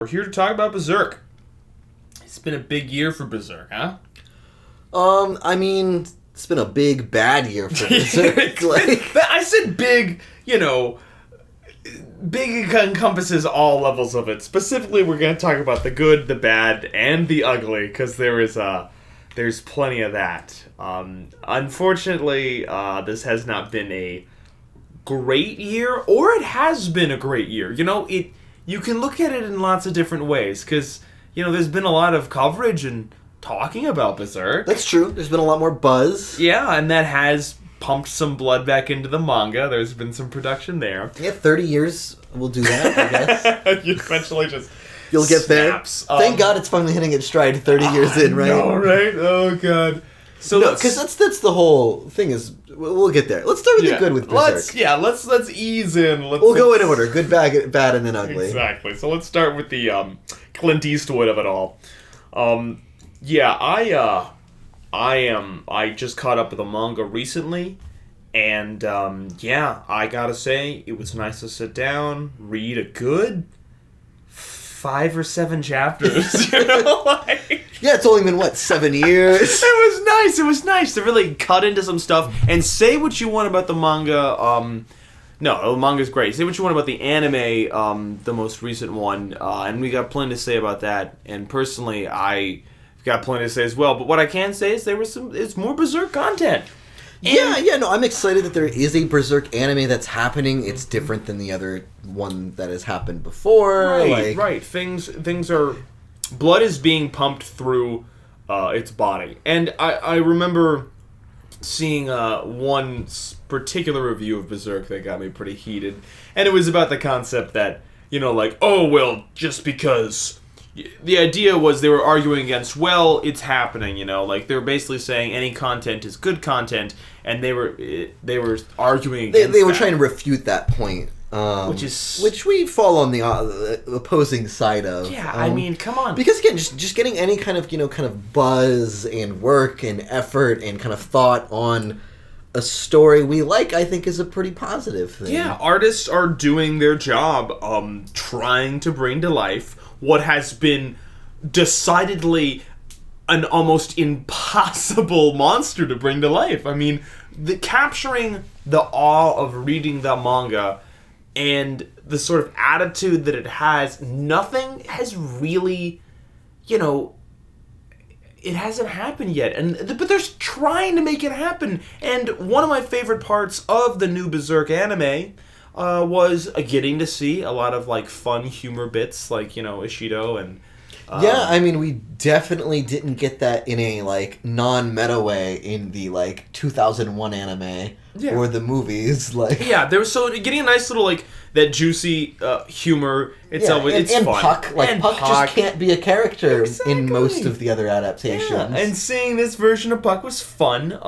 We're here to talk about Berserk. It's been a big year for Berserk, huh? I mean, it's been a big bad year for Berserk. I said big, big encompasses all levels of it. Specifically, we're going to talk about the good, the bad, and the ugly, because there's plenty of that. Unfortunately, this has not been a great year, or it has been a great year. You can look at it in lots of different ways, because, there's been a lot of coverage and talking about Berserk. That's true. There's been a lot more buzz. Yeah, and that has pumped some blood back into the manga. There's been some production there. Yeah, 30 years will do that, I guess. You eventually just You'll get snaps. there. Thank God it's finally hitting its stride 30 years in, right? No, right? Oh, God. So no, because that's the whole thing is, we'll get there. Let's start with the good with Berserk. Let's ease in. We'll go in order. Good, bad, and then ugly. Exactly. So let's start with the Clint Eastwood of it all. I just caught up with the manga recently, and I gotta say, it was nice to sit down, read a good 5 or 7 chapters. Yeah, it's only been 7 years. It was nice to really cut into some stuff and say what you want about the manga. No, the manga's great. Say what you want about the anime, the most recent one, and we got plenty to say about that. And personally, I got plenty to say as well. But what I can say is it's more Berserk content. I'm excited that there is a Berserk anime that's happening. It's different than the other one that has happened before. Right. Things are... Blood is being pumped through its body. And I remember seeing one particular review of Berserk that got me pretty heated. And it was about the concept that, just because... The idea was they were arguing against, it's happening, they were basically saying any content is good content, and they were arguing against They were trying to refute that point. Which we fall on the opposing side of. Yeah, come on. Because again, just getting any kind of buzz and work and effort and kind of thought on a story we like, I think, is a pretty positive thing. Yeah, artists are doing their job, trying to bring to life what has been decidedly an almost impossible monster to bring to life. Capturing the awe of reading the manga and the sort of attitude that it has, nothing has really, it hasn't happened yet. But they're trying to make it happen. And one of my favorite parts of the new Berserk anime was getting to see a lot of fun humor bits, Ishido and... we definitely didn't get that in a non-meta way in the 2001 anime or the movies. There was getting a nice little that juicy humor. It's fun. Puck, Puck just can't be a character in most of the other adaptations. Yeah, and seeing this version of Puck was fun.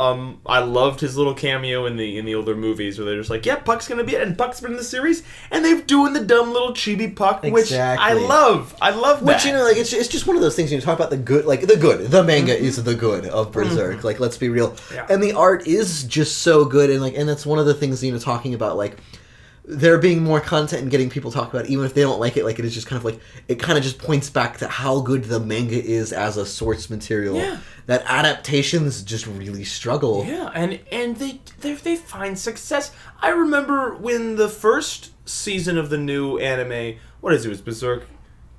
I loved his little cameo in the older movies where they're just Puck's gonna be it, and Puck's been in the series, and they're doing the dumb little chibi Puck, which I love. I love that. Which it's just one of those things you talk about the good, the manga is the good of Berserk. Mm-hmm. Let's be real, yeah. And the art is just so good, and that's one of the things talking about there being more content and getting people talk about it, even if they don't like it. It is just it kind of just points back to how good the manga is as a source material. Yeah. That adaptations just really struggle. Yeah, and they find success. I remember when the first season of the new anime, it was Berserk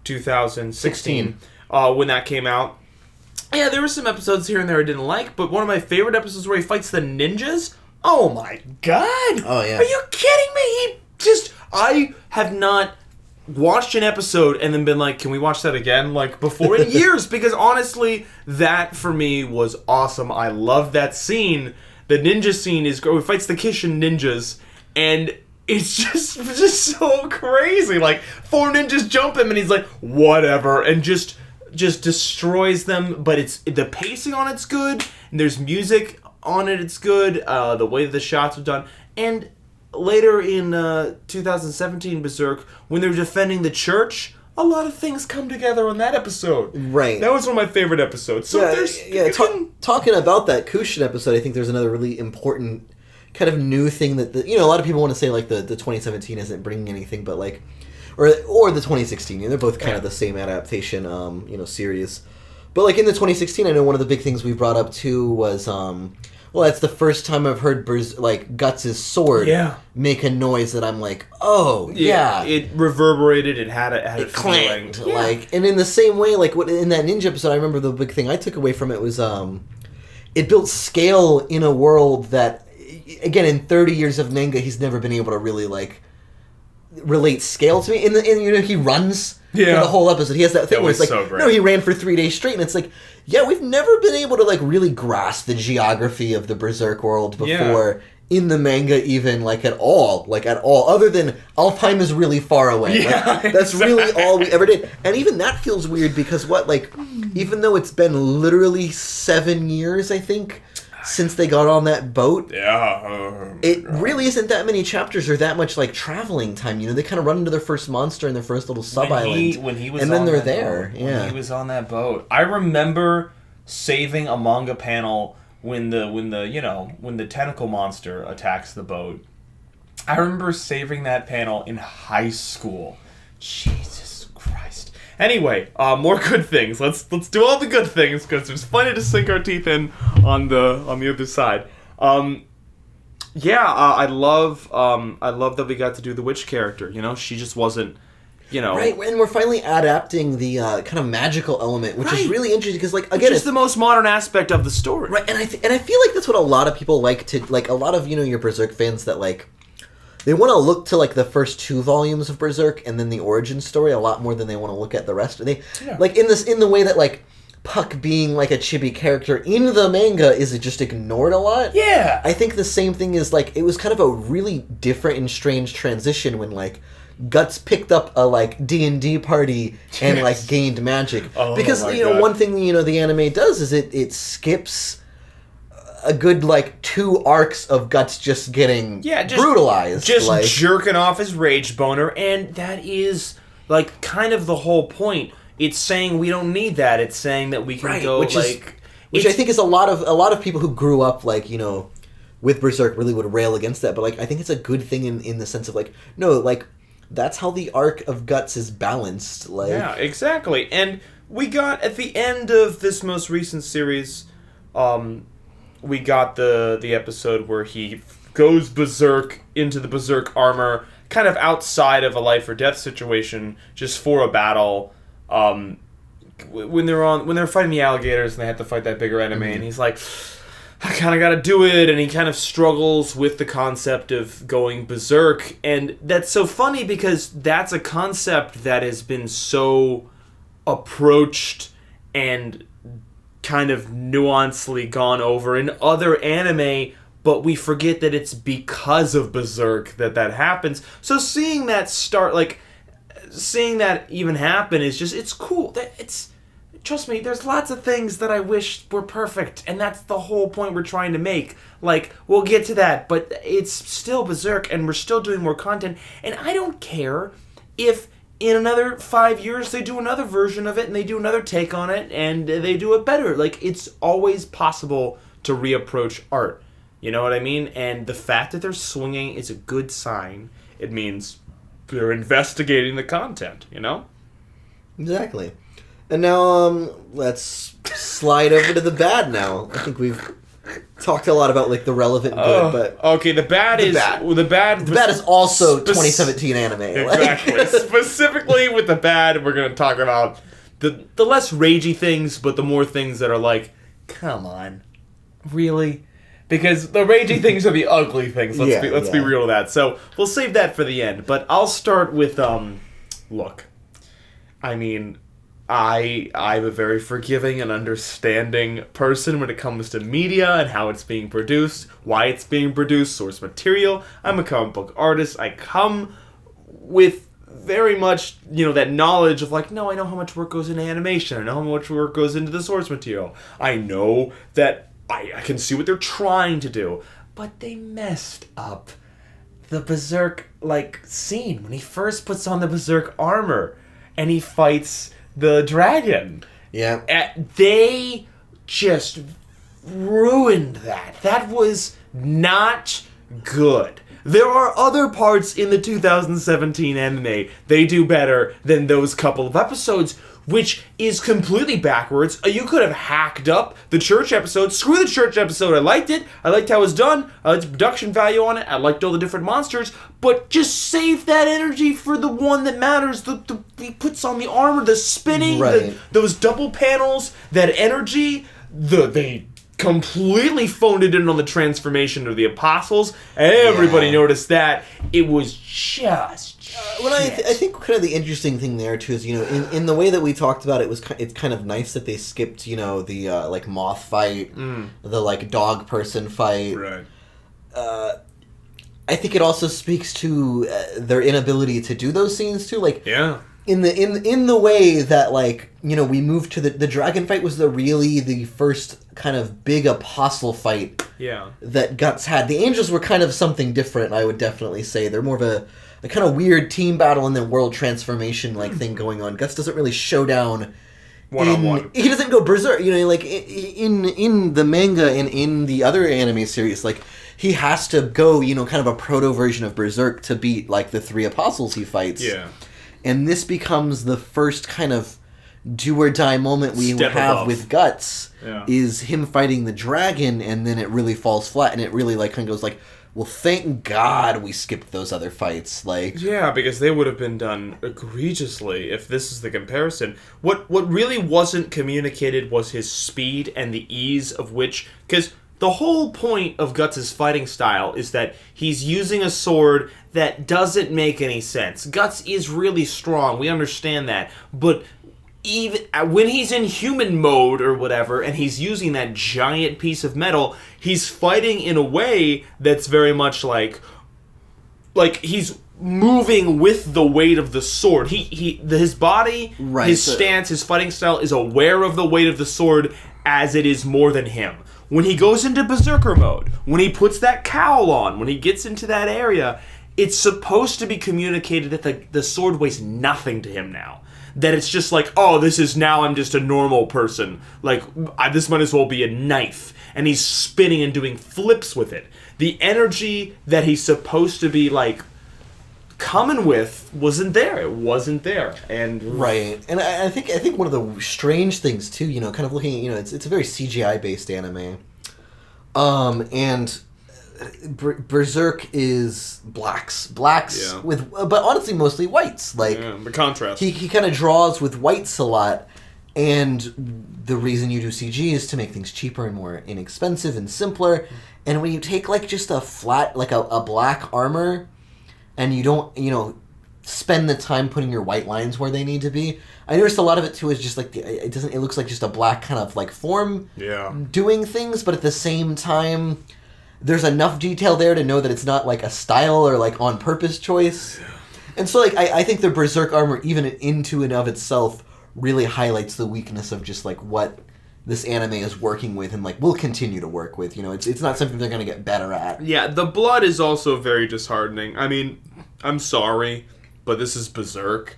2016, when that came out. Yeah, there were some episodes here and there I didn't like, but one of my favorite episodes where he fights the ninjas. Oh my God! Oh yeah! Are you kidding me? I have not watched an episode and then been can we watch that again? Before in years, because honestly, that for me was awesome. I love that scene. The ninja scene he fights the Kishin ninjas, and it's just so crazy. 4 ninjas jump him, and he's whatever, and just destroys them. But the pacing on it's good, and there's music on it, it's good. The way the shots are done. And later in 2017 Berserk, when they're defending the church, a lot of things come together on that episode. Right. That was one of my favorite episodes. So talking about that Kushin episode, I think there's another really important kind of new thing that a lot of people want to say the 2017 isn't bringing anything, but or the 2016. They're both kind of the same adaptation, series. But like in the 2016, I know one of the big things we brought up too was, well, that's the first time I've heard Guts' sword make a noise that I'm like, oh yeah. It reverberated. It had a clanged. And in the same way, like in that ninja episode, I remember the big thing I took away from it was, it built scale in a world that, again, in 30 years of manga, he's never been able to really like relate scale to me. And he runs for the whole episode. He has that thing where it's like, so great. No, he ran for 3 days straight, and it's like, yeah, we've never been able to like really grasp the geography of the Berserk world before in the manga, even like at all, other than Alfheim is really far away. That's really all we ever did, and even that feels weird because even though it's been literally 7 years, I think, since they got on that boat, it really isn't that many chapters or that much like traveling time. They kind of run into their first monster in their first little sub-island, when he was and then on they're that there. Boat, when he was on that boat, I remember saving a manga panel when the tentacle monster attacks the boat. I remember saving that panel in high school. Jesus Christ. Anyway, more good things. Let's do all the good things because there's plenty to sink our teeth in on the other side. I love that we got to do the witch character. She just wasn't, right. And we're finally adapting the kind of magical element, which is really interesting because, like, again, it's the most modern aspect of the story, right? And I feel like that's what a lot of people like to like. A lot of your Berserk fans that like. They want to look to like the first 2 volumes of Berserk and then the origin story a lot more than they want to look at the rest. Like in the way that like Puck being like a chibi character in the manga is just ignored a lot. Yeah, I think the same thing is like it was kind of a really different and strange transition when like Guts picked up a like D&D party and like gained magic because one thing the anime does is it skips a good like 2 arcs of Guts just getting brutalized, just jerking off his rage boner, and that is like kind of the whole point. It's saying we don't need that. It's saying that we can go which I think is a lot of people who grew up like with Berserk really would rail against that, but like I think it's a good thing in the sense of like no, like that's how the arc of Guts is balanced. Like yeah, exactly. And we got at the end of this most recent series. We got the episode where he goes berserk into the berserk armor, kind of outside of a life or death situation, just for a battle. When they're fighting the alligators and they have to fight that bigger enemy, and he's like, I kind of got to do it, and he kind of struggles with the concept of going berserk, and that's so funny because that's a concept that has been so approached and kind of nuancely gone over in other anime, but we forget that it's because of Berserk that happens. So seeing that even happen is just, it's cool. Trust me, there's lots of things that I wish were perfect, and that's the whole point we're trying to make. Like, we'll get to that, but it's still Berserk, and we're still doing more content, and I don't care if in another 5 years, they do another version of it, and they do another take on it, and they do it better. Like, it's always possible to reapproach art. You know what I mean? And the fact that they're swinging is a good sign. It means they're investigating the content, Exactly. And now, let's slide over to the bad now. I think we've talked a lot about like the relevant good, but okay, the bad is also 2017 anime. Exactly. Specifically with the bad, we're going to talk about the less ragey things, but the more things that are like, come on, really? Because the ragey things are the ugly things. Let's be real with that. So we'll save that for the end. But I'll start with look. I mean, I'm a very forgiving and understanding person when it comes to media and how it's being produced, why it's being produced, source material. I'm a comic book artist. I come with very much, that knowledge of like, no, I know how much work goes into animation. I know how much work goes into the source material. I know that I can see what they're trying to do. But they messed up the Berserk, scene when he first puts on the Berserk armor and he fights the dragon. Yeah. They just ruined that. That was not good. There are other parts in the 2017 anime they do better than those couple of episodes, which is completely backwards. You could have hacked up the church episode. Screw the church episode. I liked it. I liked how it was done. I liked the production value on it. I liked all the different monsters. But just save that energy for the one that matters. He puts on the armor, the spinning, Right. those double panels, that energy. They completely phoned it in on the transformation of the apostles. Everybody noticed that. It was just... I think kind of the interesting thing there too is, in the way that we talked about it, it's kind of nice that they skipped, the like moth fight, the like dog person fight. Right. I think it also speaks to their inability to do those scenes too. Like, in the way that, like, we moved to the dragon fight was the first kind of big apostle fight. That Guts had. The angels were kind of something different. I would definitely say they're more of a kind of weird team battle and then world transformation like thing going on. Guts doesn't really show down one-on-one. He doesn't go berserk. Like in the manga and in the other anime series, like he has to go, kind of a proto version of Berserk to beat like the 3 apostles he fights. And this becomes the first kind of do or die moment we have with Guts. Is him fighting the dragon, and then it really falls flat, and it really like kind of goes like, well, thank God we skipped those other fights. Like, because they would have been done egregiously if this is the comparison. What really wasn't communicated was his speed and the ease of which, because the whole point of Guts' fighting style is that he's using a sword that doesn't make any sense. Guts is really strong, we understand that, but even when he's in human mode or whatever, and he's using that giant piece of metal, he's fighting in a way that's very much like he's moving with the weight of the sword. His body, his stance, his fighting style is aware of the weight of the sword as it is more than him. When he goes into Berserker mode, when he puts that cowl on, when he gets into that area, it's supposed to be communicated that the sword weighs nothing to him now. That it's just like, oh, I'm just a normal person. Like, this might as well be a knife. And he's spinning and doing flips with it. The energy that he's supposed to be, like, coming with wasn't there. It wasn't there. And right. And I think one of the strange things, too, kind of looking at, it's a very CGI-based anime. And Berserk is blacks with, but honestly mostly whites. Like the contrast. He kind of draws with whites a lot, and the reason you do CG is to make things cheaper and more inexpensive and simpler. And when you take like just a flat, like a black armor, and you don't spend the time putting your white lines where they need to be. I noticed a lot of it too is just like it looks like just a black kind of like form doing things, but at the same time, there's enough detail there to know that it's not like a style or like on purpose choice. And so like I think the Berserk armor, even into and of itself, really highlights the weakness of just like what this anime is working with and like will continue to work with. It's not something they're going to get better at. Yeah, the blood is also very disheartening. I mean, I'm sorry, but this is Berserk.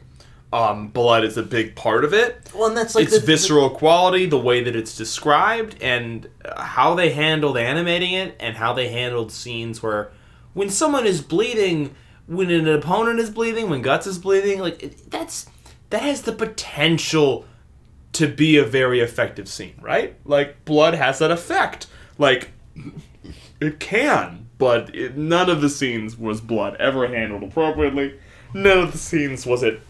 Blood is a big part of it. Well, and that's like its visceral quality, the way that it's described, and how they handled animating it, and how they handled scenes where when someone is bleeding, when an opponent is bleeding, when Guts is bleeding, like that has the potential to be a very effective scene, right? Like blood has that effect. Like it can, but none of the scenes was blood ever handled appropriately. None of the scenes was it.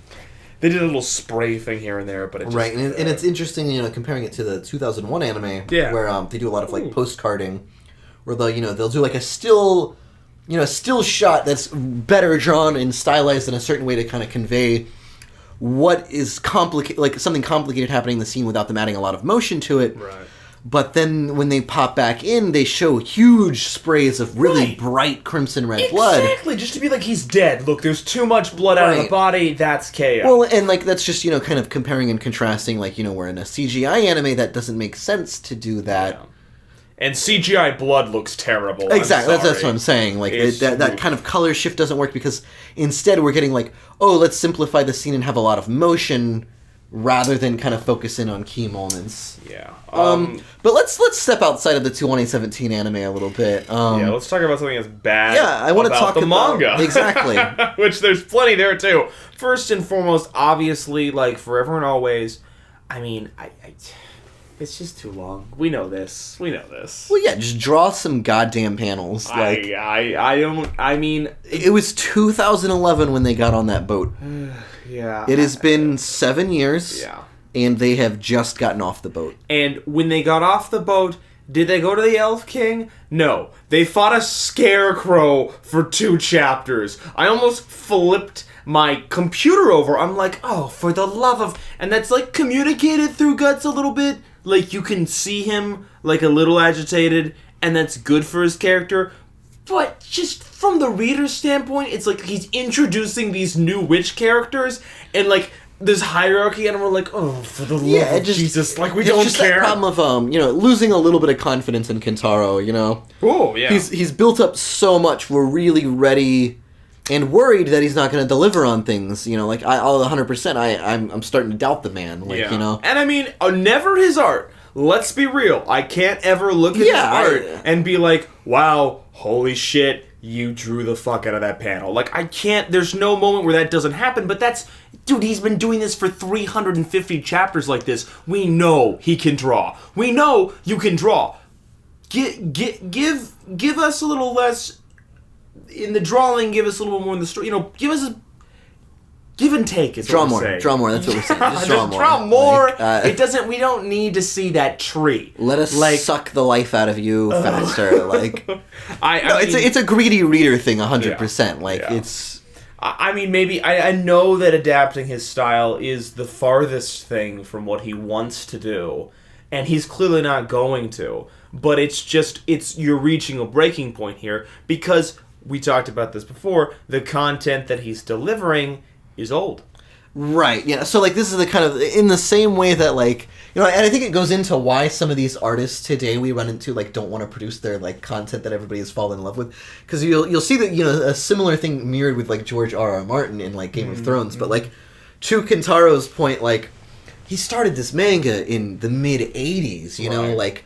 They did a little spray thing here and there, but it just... Right, and it's interesting, comparing it to the 2001 anime, where they do a lot of, like, postcarding, where they'll do, like, a still shot that's better drawn and stylized in a certain way to kind of convey what is like, something complicated happening in the scene without them adding a lot of motion to it. Right. But then when they pop back in, they show huge sprays of really bright crimson red blood. Exactly, just to be like, he's dead. Look, there's too much blood out of the body, that's chaos. Well, and like that's just, kind of comparing and contrasting, like, we're in a CGI anime that doesn't make sense to do that. Yeah. And CGI blood looks terrible. Exactly, that's what I'm saying. Like, that kind of color shift doesn't work because instead we're getting like, oh, let's simplify the scene and have a lot of motion rather than kind of focus in on key moments. Yeah. But let's step outside of the 2017 anime a little bit. Yeah, let's talk about something that's bad. Yeah, I want to talk the manga. Exactly. Which there's plenty there too. First and foremost, obviously, like Forever and Always, I mean, it's just too long. We know this. Well, yeah, just draw some goddamn panels. Like, I mean, it was 2011 when they got on that boat. Yeah. It has been 7 years. Yeah. And they have just gotten off the boat. And when they got off the boat, did they go to the Elf King? No. They fought a scarecrow for 2 chapters. I almost flipped my computer over. I'm like, oh, for the love of... And that's, like, communicated through Guts a little bit. Like, you can see him, like, a little agitated, and that's good for his character. But just from the reader's standpoint, it's like he's introducing these new witch characters, and, like, this hierarchy, and we're like, oh, for the love of Jesus, like, we don't care. It's just that problem of, losing a little bit of confidence in Kentaro, Oh, yeah. He's built up so much, we're really ready and worried that he's not going to deliver on things, I'll 100%, I'm starting to doubt the man, And I mean, never his art. Let's be real. I can't ever look at his art and be like, wow, holy shit, you drew the fuck out of that panel. Like, I can't, there's no moment where that doesn't happen, but that's, dude, he's been doing this for 350 chapters like this. We know he can draw. We know you can draw. Give us a little less in the drawing, give us a little more in the story. Give us a give and take. Is draw what more. Saying. Draw more. That's what we're saying. Just draw more. Draw more. It doesn't. We don't need to see that tree. Let us suck the life out of you faster. Like, I mean, it's a greedy reader thing. 100%. Like it's. I mean, maybe I know that adapting his style is the farthest thing from what he wants to do, and he's clearly not going to. But you're reaching a breaking point here because we talked about this before. The content that he's delivering is old. Right, yeah. So, like, this is the kind of... In the same way that, like... and I think it goes into why some of these artists today we run into, like, don't want to produce their, like, content that everybody has fallen in love with. Because you'll see that, a similar thing mirrored with, like, George R.R. Martin in, like, Game of Thrones. But, like, to Kentaro's point, like, he started this manga in the mid-'80s, right. Like,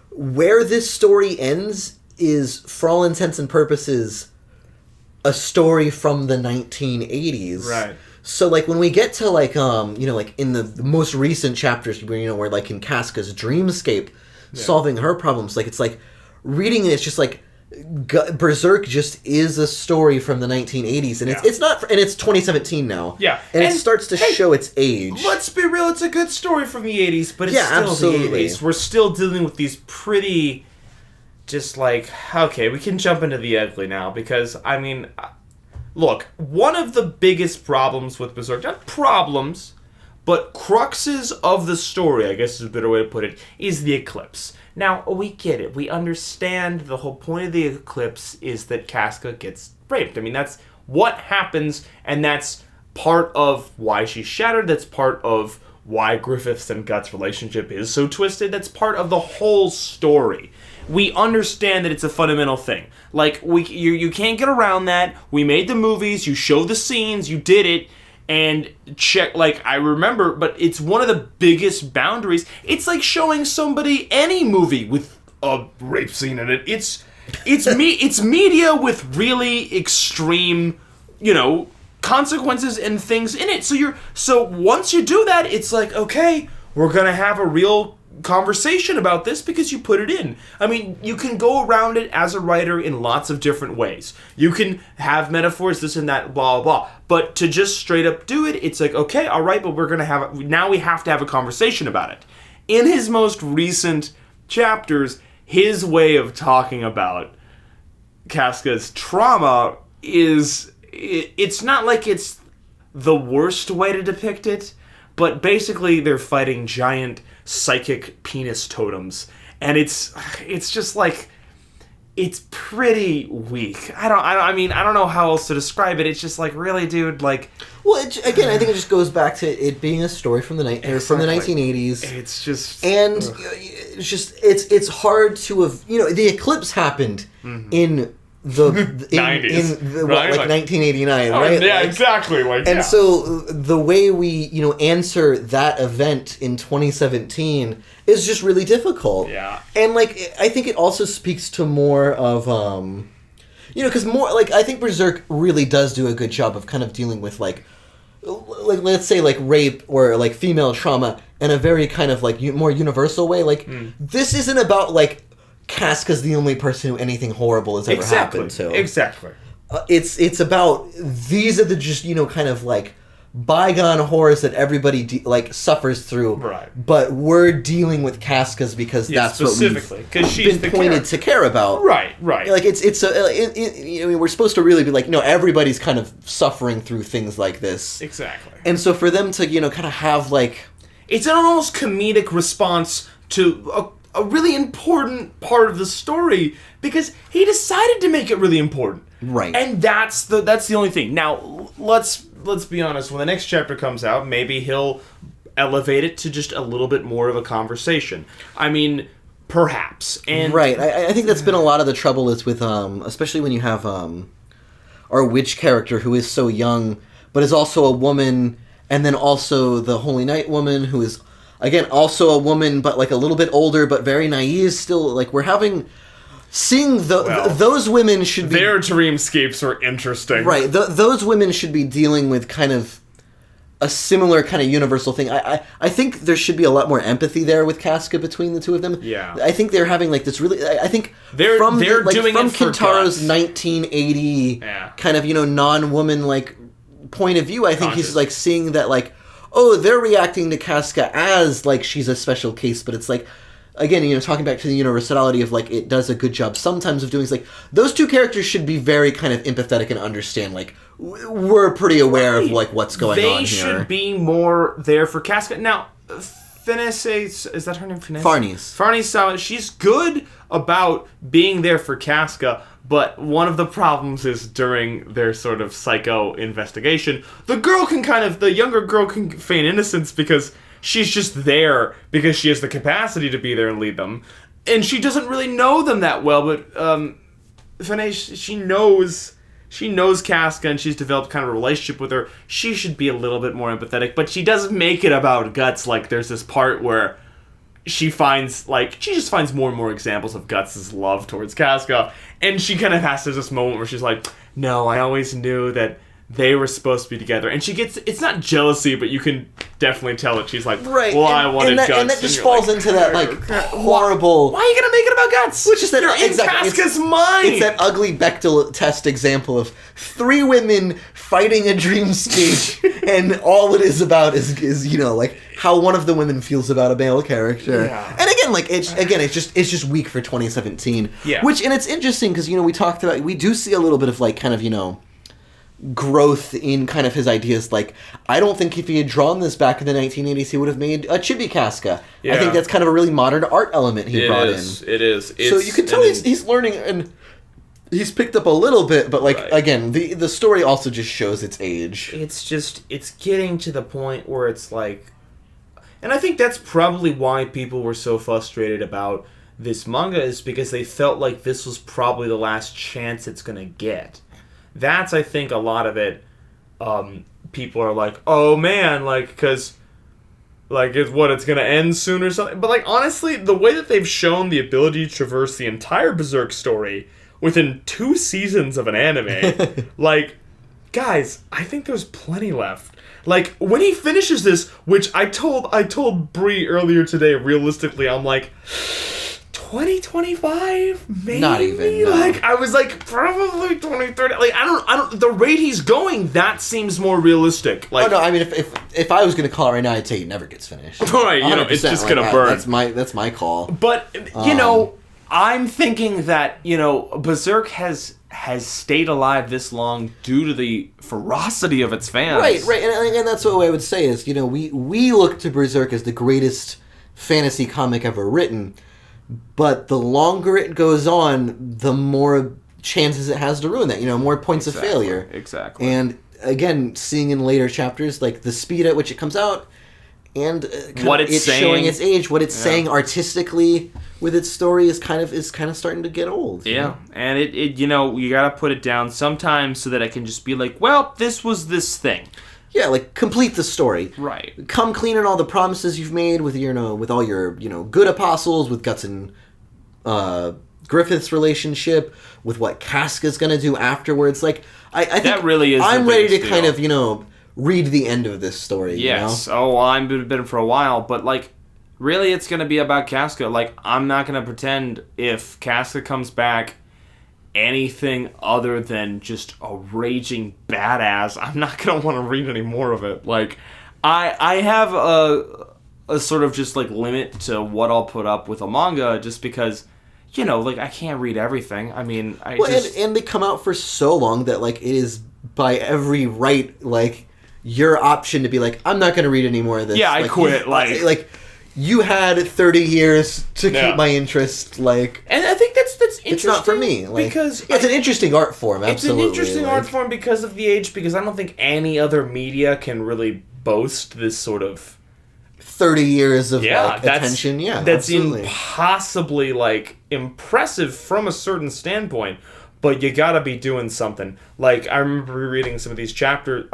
where this story ends is, for all intents and purposes, a story from the 1980s. Right. So, like, when we get to, like, like, in the most recent chapters, where, like, in Casca's dreamscape, solving her problems, like, it's, like, reading it, it's just, like, Berserk just is a story from the 1980s, and it's not, and it's 2017 now. Yeah. And it starts to show its age. Let's be real, it's a good story from the 80s, but it's still absolutely. the 80s. We're still dealing with these pretty... Just like, okay, we can jump into the ugly now, because, I mean, look, one of the biggest problems with Berserk, not problems, but cruxes of the story, I guess is a better way to put it, is the eclipse. Now, we get it. We understand the whole point of the eclipse is that Casca gets raped. I mean, that's what happens, and that's part of why she's shattered. That's part of why Griffith's and Guts' relationship is so twisted. That's part of the whole story. We understand that it's a fundamental thing. Like, you can't get around that. We made the movies, you show the scenes, you did it, and check, like, I remember, but it's one of the biggest boundaries. It's like showing somebody any movie with a rape scene in it. It's media with really extreme, consequences and things in it. So once you do that, it's like, okay, we're gonna have a real conversation about this because you put it in. I mean, you can go around it as a writer in lots of different ways. You can have metaphors, this and that, blah, blah, blah. But to just straight up do it, it's like, okay, all right, but now we have to have a conversation about it. In his most recent chapters, his way of talking about Casca's trauma it's not like it's the worst way to depict it, but basically they're fighting giant psychic penis totems, and it's just like, it's pretty weak. I don't know how else to describe it. It's just like, really, dude, like... Well, again, I think it just goes back to it being a story from the 1980s. It's just... And it's just, it's hard to have... the eclipse happened in the 90s. in the, right? like 1989, oh, right? Yeah, like, exactly. Like, and yeah. so the way we, answer that event in 2017 is just really difficult. Yeah. And like, I think it also speaks to more of, because more like I think Berserk really does do a good job of kind of dealing with like let's say like rape or like female trauma in a very kind of like more universal way. Like this isn't about like Casca's the only person who anything horrible has ever happened to. Exactly. It's about these are the just kind of like bygone horrors that everybody like suffers through. Right. But we're dealing with Casca's because that's what we've she's been pointed to care about. Right. Like we're supposed to really be like, no, everybody's kind of suffering through things like this. Exactly. And so for them to kind of have like, it's an almost comedic response to a really important part of the story because he decided to make it really important. Right. And that's the only thing. Now, let's be honest, when the next chapter comes out, maybe he'll elevate it to just a little bit more of a conversation. I mean, perhaps. And right. I think that's been a lot of the trouble is with especially when you have our witch character who is so young but is also a woman, and then also the Holy Knight woman who is again also a woman but like a little bit older but very naive still. Like we're having those women should be... Their dreamscapes are interesting. Right. Those women should be dealing with kind of a similar kind of universal thing. I think there should be a lot more empathy there with Casca between the two of them. Yeah. I think they're having like this really... I think they're doing from it for Kintaro's guts. 1980 kind of, non-woman like point of view, I think he's like seeing that like, oh, they're reacting to Casca as like she's a special case, but it's like... Again, talking back to the universality of, like, it does a good job sometimes of doing, like, those two characters should be very kind of empathetic and understand, like, we're pretty aware of, like, what's going on here. They should be more there for Casca. Now, Finis, is that her name, Finis? Farnes, she's good about being there for Casca, but one of the problems is during their sort of psycho investigation, the younger girl can feign innocence because... she's just there because she has the capacity to be there and lead them. And she doesn't really know them that well, but Finis, she knows Casca and she's developed kind of a relationship with her. She should be a little bit more empathetic, but she doesn't make it about Guts. Like, there's this part where she just finds more and more examples of Guts' love towards Casca, and she kind of has this moment where she's like, no, I always knew that they were supposed to be together. And she gets... It's not jealousy, but you can definitely tell that she's like, right. Well, I wanted Guts. And that just falls into that, like, horrible... Why are you going to make it about Guts? Which is that... You're in Casca's mind! It's that ugly Bechdel test example of three women fighting a dreamscape, and all it is about is like, how one of the women feels about a male character. Yeah. And again, like, it's just weak for 2017. Yeah. Which, and it's interesting, because, we do see a little bit of, like, kind of, growth in kind of his ideas. Like, I don't think if he had drawn this back in the 1980s, he would have made a chibi Casca. Yeah. I think that's kind of a really modern art element he brought in. It is. So you can tell he's learning, and he's picked up a little bit, but like, again, the story also just shows its age. It's getting to the point where it's like, and I think that's probably why people were so frustrated about this manga, is because they felt like this was probably the last chance it's gonna get. That's, I think, a lot of it. People are like, oh man, like, because, like, it's going to end soon or something. But, like, honestly, the way that they've shown the ability to traverse the entire Berserk story within 2 seasons of an anime, like, guys, I think there's plenty left. Like, when he finishes this, which I told Bree earlier today, realistically, I'm like... 2025, maybe. Not even. No. Like, I was like, probably 2030. Like, I don't. The rate he's going, that seems more realistic. Like, oh no, I mean, if I was gonna call it right now, I'd say it never gets finished. Right, it's just gonna burn. That's my call. But I'm thinking that Berserk has stayed alive this long due to the ferocity of its fans. Right, and that's what I would say is we look to Berserk as the greatest fantasy comic ever written. But the longer it goes on, the more chances it has to ruin that. More points of failure. Exactly. And again, seeing in later chapters, like the speed at which it comes out, and what it's saying, showing its age, what it's saying artistically, with its story is kind of starting to get old. Yeah, and it you know, you gotta put it down sometimes so that it can just be like, well, this was this thing. Yeah, like complete the story. Right. Come clean on all the promises you've made with with all your good apostles, with Guts and Griffith's relationship, with what Casca's gonna do afterwards. Like I think that really is. I'm ready to deal. kind of read the end of this story. Yes. Oh, well, I've been for a while, but like. Really, it's going to be about Casca. Like, I'm not going to pretend if Casca comes back anything other than just a raging badass, I'm not going to want to read any more of it. Like, I have a sort of just, like, limit to what I'll put up with a manga just because, like, I can't read everything. I mean, and they come out for so long that, like, it is by every right, like, your option to be like, I'm not going to read any more of this. Yeah, like, I quit. Like... You had 30 years to keep my interest, like... And I think that's interesting. It's not for me. Like, because... it's an interesting art form, absolutely. It's an interesting art form because of the age, because I don't think any other media can really boast this sort of... 30 years of, attention, That's absolutely. impossibly, impressive from a certain standpoint, but you gotta be doing something. Like, I remember rereading some of these chapters,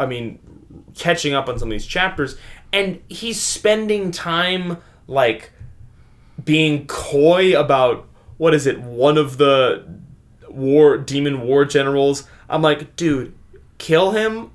catching up on some of these chapters, and he's spending time... being coy about, what is it, one of the demon war generals. I'm like, dude, kill him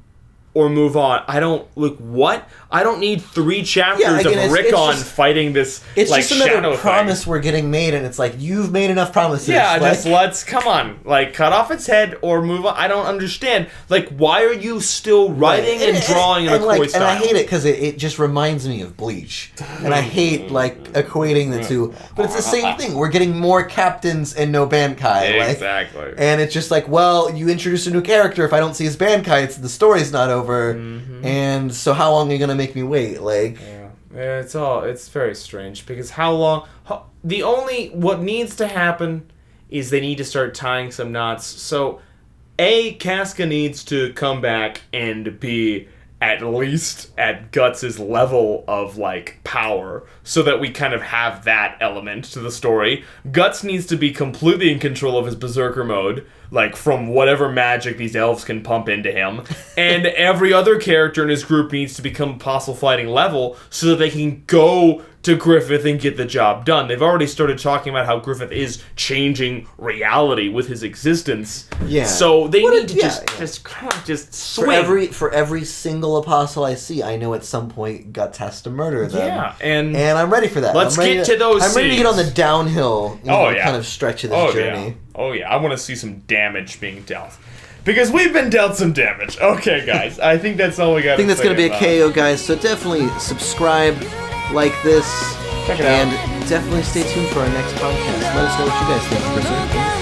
or move on. I don't, what? I don't need 3 chapters of Rickon fighting this, it's just another shadow promise thing. We're getting made, and it's like, you've made enough promises. Yeah, just come on. Cut off its head or move on. I don't understand. Why are you still writing and drawing in a coy style? And I hate it because it just reminds me of Bleach. And I hate, equating the two. But it's the same thing. We're getting more captains and no Bankai. Exactly. And it's just you introduce a new character. If I don't see his Bankai, the story's not over. Mm-hmm. And so how long are you going to make me wait? Yeah, it's very strange because what needs to happen is they need to start tying some knots. So Casca needs to come back and be at least at Guts' level of power so that we kind of have that element to the story. Guts needs to be completely in control of his berserker mode, from whatever magic these elves can pump into him. And every other character in his group needs to become apostle fighting level so that they can go to Griffith and get the job done. They've already started talking about how Griffith is changing reality with his existence. Yeah. So they need to just swing. For every single apostle I see, I know at some point Guts has to murder them. Yeah, and I'm ready for that. Let's get to those I'm ready to get on the downhill kind of stretch of this journey. Yeah. Oh yeah, I want to see some damage being dealt. Because we've been dealt some damage. Okay, guys, I think that's all we got to say. I think that's going to be a KO, guys, so definitely subscribe, like this, check it out, and definitely stay tuned for our next podcast. Let us know what you guys think of Berserk.